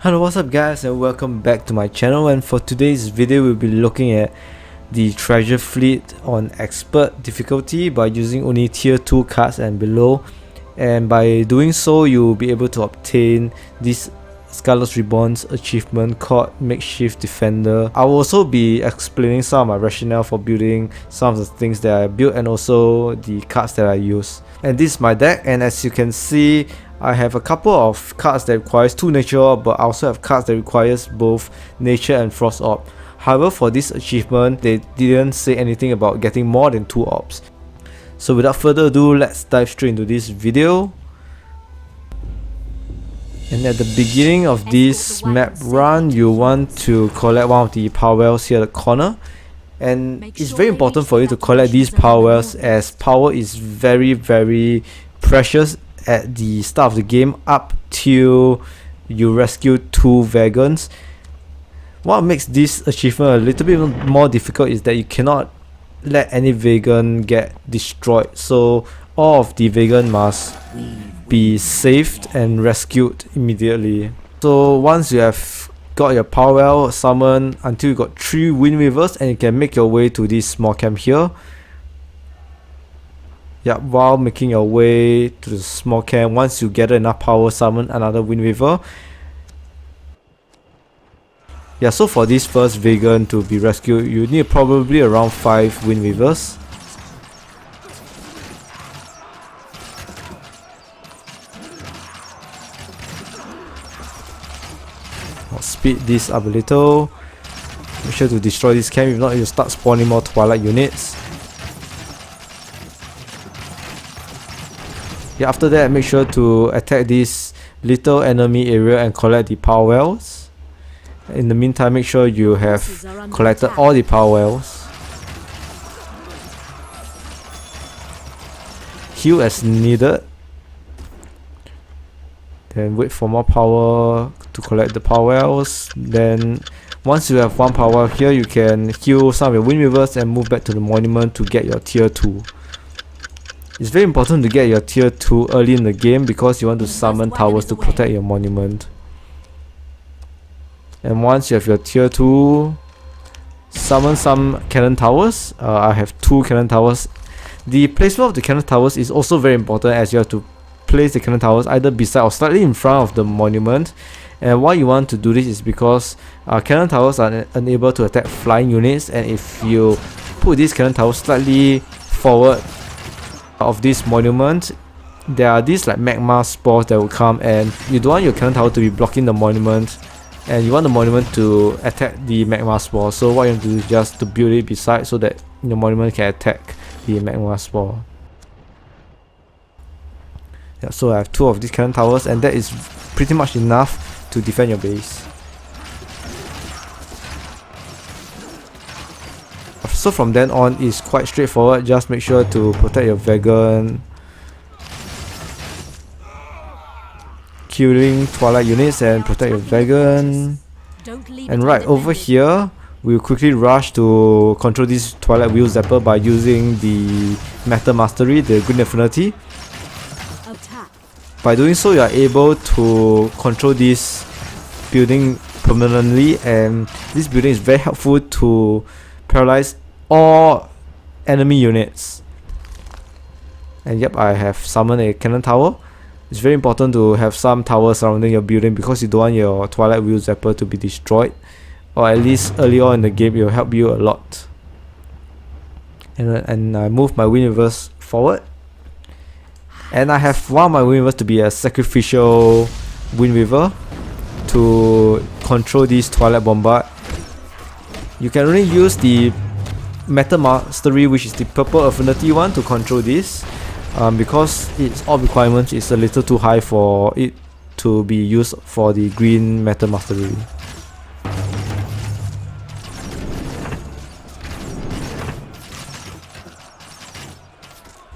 Hello, what's up guys, and welcome back to my channel. And for today's video we'll be looking at the treasure fleet on expert difficulty by using only tier 2 cards and below, and by doing so you'll be able to obtain this Skylords Reborn's achievement called Makeshift Defender. I will also be explaining some of my rationale for building some of the things that I built and also the cards that I use. And this is my deck, and as you can see I have a couple of cards that requires 2 nature orb, but I also have cards that requires both nature and frost orb. However, for this achievement they didn't say anything about getting more than 2 orbs. So without further ado, let's dive straight into this video. And at the beginning of this map run, you want to collect one of the power wells here at the corner. And it's very important for you to collect these power wells, as power is very precious at the start of the game up till you rescue 2 Wagons. What makes this achievement a little bit more difficult is that you cannot let any Wagon get destroyed, so all of the Wagon must be saved and rescued immediately. So once you have got your power well summoned until you got 3 Wind Weavers, and you can make your way to this small camp here. Yeah, while making your way to the small camp, once you gather enough power, summon another Wind Weaver. Yeah, so for this first Wagon to be rescued, you need probably around 5 Wind Weavers. I'll speed this up a little. Make sure to destroy this camp, if not you'll start spawning more Twilight units. Yeah, after that make sure to attack this little enemy area and collect the power wells. In the meantime, make sure you have collected all the power wells. Heal as needed. Then wait for more power to collect the power wells. Then once you have 1 power here, you can heal some of your Wind Weavers and move back to the monument to get your tier 2. It's very important to get your tier 2 early in the game because you want to summon towers to protect your monument. And once you have your tier 2, summon some cannon towers. I have 2 cannon towers. The placement of the cannon towers is also very important, as you have to place the cannon towers either beside or slightly in front of the monument. And why you want to do this is because cannon towers are unable to attack flying units, and if you put these cannon towers slightly forward of this monument, there are these like magma spores that will come, and you don't want your cannon tower to be blocking the monument, and you want the monument to attack the magma spore. So what you have to do is just to build it beside so that the monument can attack the magma spore. Yeah, so I have 2 of these cannon towers, and that is pretty much enough to defend your base. So from then on it's quite straightforward. Just make sure to protect your Wagon, killing Twilight units and protect your Wagon. And right over here we'll quickly rush to control this Twilight Wheel Zapper by using the Metal Mastery, the Green Affinity. By doing so you are able to control this building permanently, and this building is very helpful to paralyze all enemy units. And yep, I have summoned a cannon tower. It's very important to have some towers surrounding your building because you don't want your Twilight Wheel Zapper to be destroyed, or at least early on in the game it will help you a lot. And I move my Wind Weavers forward, and I have one of my Wind Weavers to be a sacrificial Wind Weaver to control this Twilight Bombard. You can only use the Metal Mastery, which is the purple affinity one, to control this, because its orb requirement is a little too high for it to be used for the green Metal Mastery.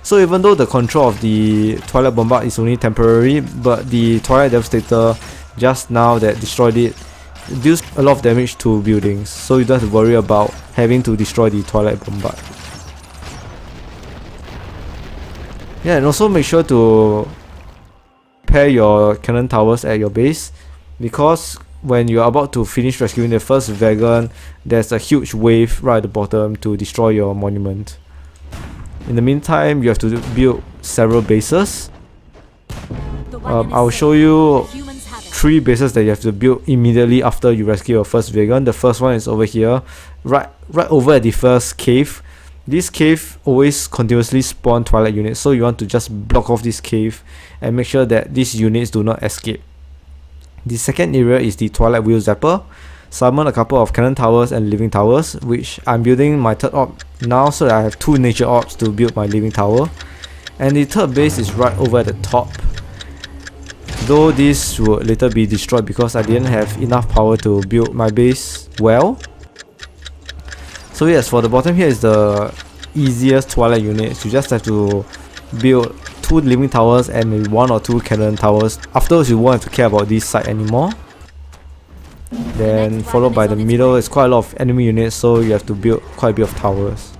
So even though the control of the Twilight Bombard is only temporary, but the Twilight Devastator just now that destroyed it deals a lot of damage to buildings, so you don't have to worry about having to destroy the Twilight Bombard. Yeah, and also make sure to pair your cannon towers at your base, because when you're about to finish rescuing the first Wagon, there's a huge wave right at the bottom to destroy your monument. In the meantime, you have to build several bases. I'll show you 3 bases that you have to build immediately after you rescue your first Wagon. The first one is over here, right over at the first cave. This cave always continuously spawn Twilight units, so you want to just block off this cave and make sure that these units do not escape. The second area is the Twilight Wheel Zapper. Summon a couple of cannon towers and living towers, which I'm building my third orb now so that I have 2 nature orbs to build my living tower. And the third base is right over at the top, though this will later be destroyed because I didn't have enough power to build my base well. So yes, for the bottom here is the easiest Twilight units. You just have to build 2 living towers and maybe 1 or 2 cannon towers. Afterwards, you won't have to care about this side anymore. Then followed by the middle is quite a lot of enemy units, so you have to build quite a bit of towers.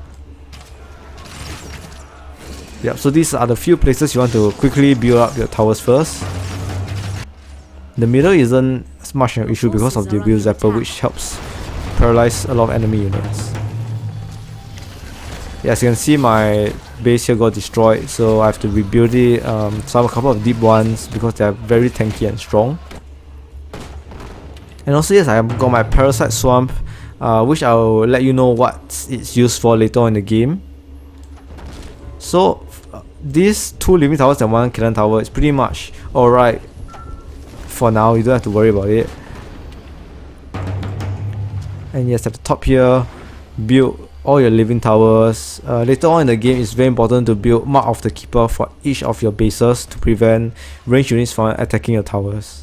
Yep, so these are the few places you want to quickly build up your towers first. The middle isn't as much an issue because of the wheel zapper, which helps paralyze a lot of enemy units. Yeah, as you can see, my base here got destroyed, so I have to rebuild it. So I have a couple of deep ones because they are very tanky and strong. And also yes, I have got my Parasite Swamp, which I will let you know what it's used for later on in the game. So these 2 living towers and 1 cannon tower is pretty much alright for now. You don't have to worry about it. And yes, at the top here, build all your living towers. Later on in the game, it's very important to build Mark of the Keeper for each of your bases to prevent ranged units from attacking your towers.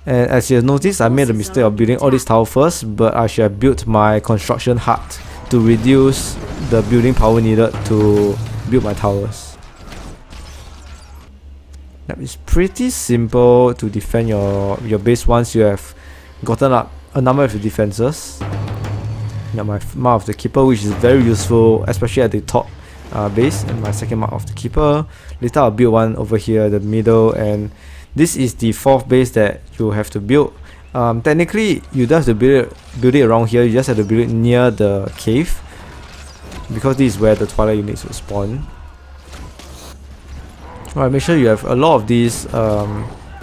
And as you have noticed, I made the mistake of building all these towers first, but I should have built my construction hut to reduce the building power needed to build my towers. Now, it's pretty simple to defend your base once you have gotten up a number of defenses. Now my Mark of the Keeper, which is very useful, especially at the top base, and my second Mark of the Keeper. Later I'll build one over here, the middle, and this is the 4th base that you have to build. Technically, you don't have to build it around here, you just have to build it near the cave, because this is where the Twilight units will spawn. Alright, make sure you have a lot of these,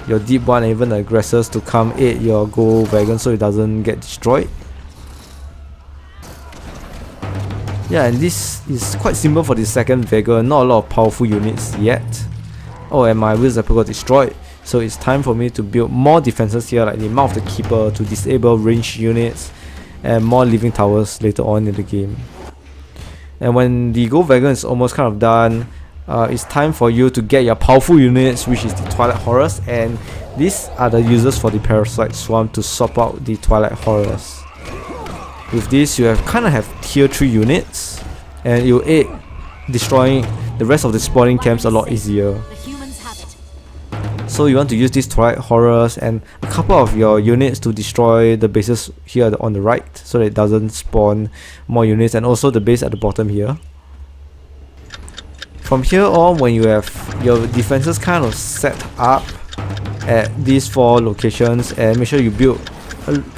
your deep one and even the aggressors to come aid your gold wagon so it doesn't get destroyed. Yeah, and this is quite simple for the second wagon, not a lot of powerful units yet. Oh, and my wheel zapper got destroyed. So it's time for me to build more defenses here, like the Mark of the Keeper to disable ranged units, and more living towers later on in the game. And when the gold wagon is almost kind of done, it's time for you to get your powerful units, which is the Twilight Horrors, and these are the users for the Parasite Swamp to swap out the Twilight Horrors. With this, you kind of have tier 3 units, and it will aid destroying the rest of the spawning camps a lot easier. So you want to use these Twilight Horrors and a couple of your units to destroy the bases here on the right, so that it doesn't spawn more units, and also the base at the bottom here. From here on, when you have your defenses kind of set up at these 4 locations, and make sure you build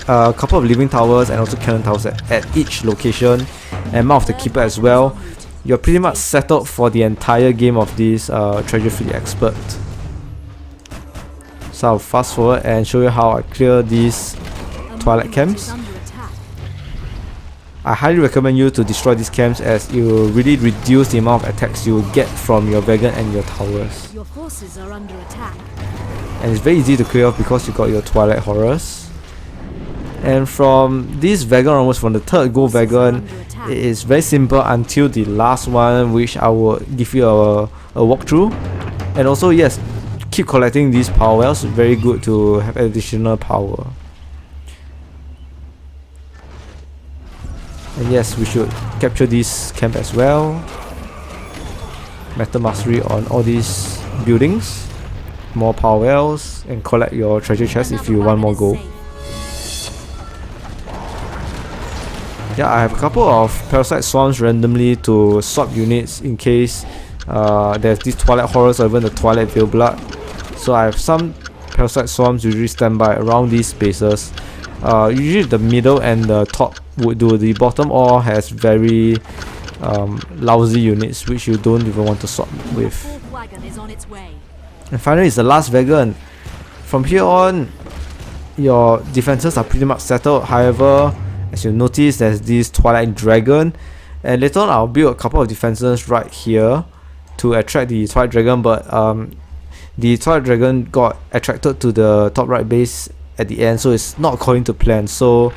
a couple of living towers and also cannon towers at each location, and Mark of the Keeper as well, you're pretty much settled for the entire game of this Treasure Fleet Expert. So I'll fast forward and show you how I clear these Twilight camps. I highly recommend you to destroy these camps, as it will really reduce the amount of attacks you will get from your wagon and your towers. Your forces are under attack. And it's very easy to clear off because you got your Twilight Horrors. And from this wagon onwards, from the 3rd gold wagon, it is very simple until the last one, which I will give you a walkthrough. And also, yes, keep collecting these power wells, very good to have additional power. And yes, we should capture this camp as well. Metal mastery on all these buildings, more power wells, and collect your treasure chest if you want more gold. Yeah, I have a couple of Parasite Swamps randomly to swap units in case there's these Twilight Horrors or even the Twilight Veil Blood. So I have some parasite swarms usually stand by around these spaces. Usually the middle and the top would do. The bottom all has very lousy units which you don't even want to swap with. Fourth wagon is on its way. And finally it's the last wagon. From here on, your defenses are pretty much settled. However, as you notice, there's this Twilight Dragon, and later on I'll build a couple of defenses right here to attract the Twilight Dragon, but the Twilight Dragon got attracted to the top right base at the end, so it's not according to plan. So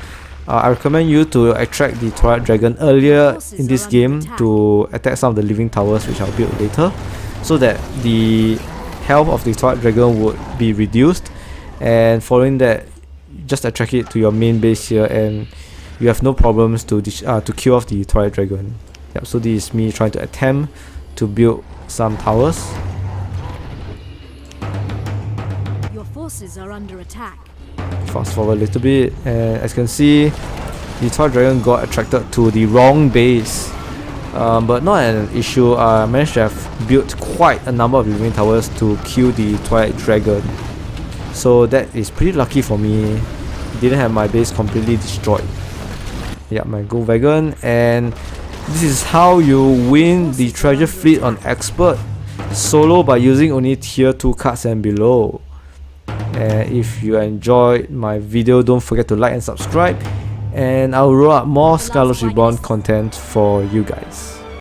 I recommend you to attract the Twilight Dragon earlier in this game to attack some of the living towers, which I'll build later, so that the health of the Twilight Dragon would be reduced. And following that, just attract it to your main base here, and you have no problems to kill off the Twilight Dragon. Yep, so this is me trying to attempt to build some towers. Your forces are under attack. Fast forward a little bit, and as you can see, the Twilight Dragon got attracted to the wrong base. But not an issue. I managed to have built quite a number of living towers to kill the Twilight Dragon. So that is pretty lucky for me. Didn't have my base completely destroyed. Yeah, my gold wagon. And this is how you win the treasure fleet on expert solo by using only tier 2 cards and below. And if you enjoyed my video, don't forget to like and subscribe, and I'll roll out more Skylords Reborn content for you guys.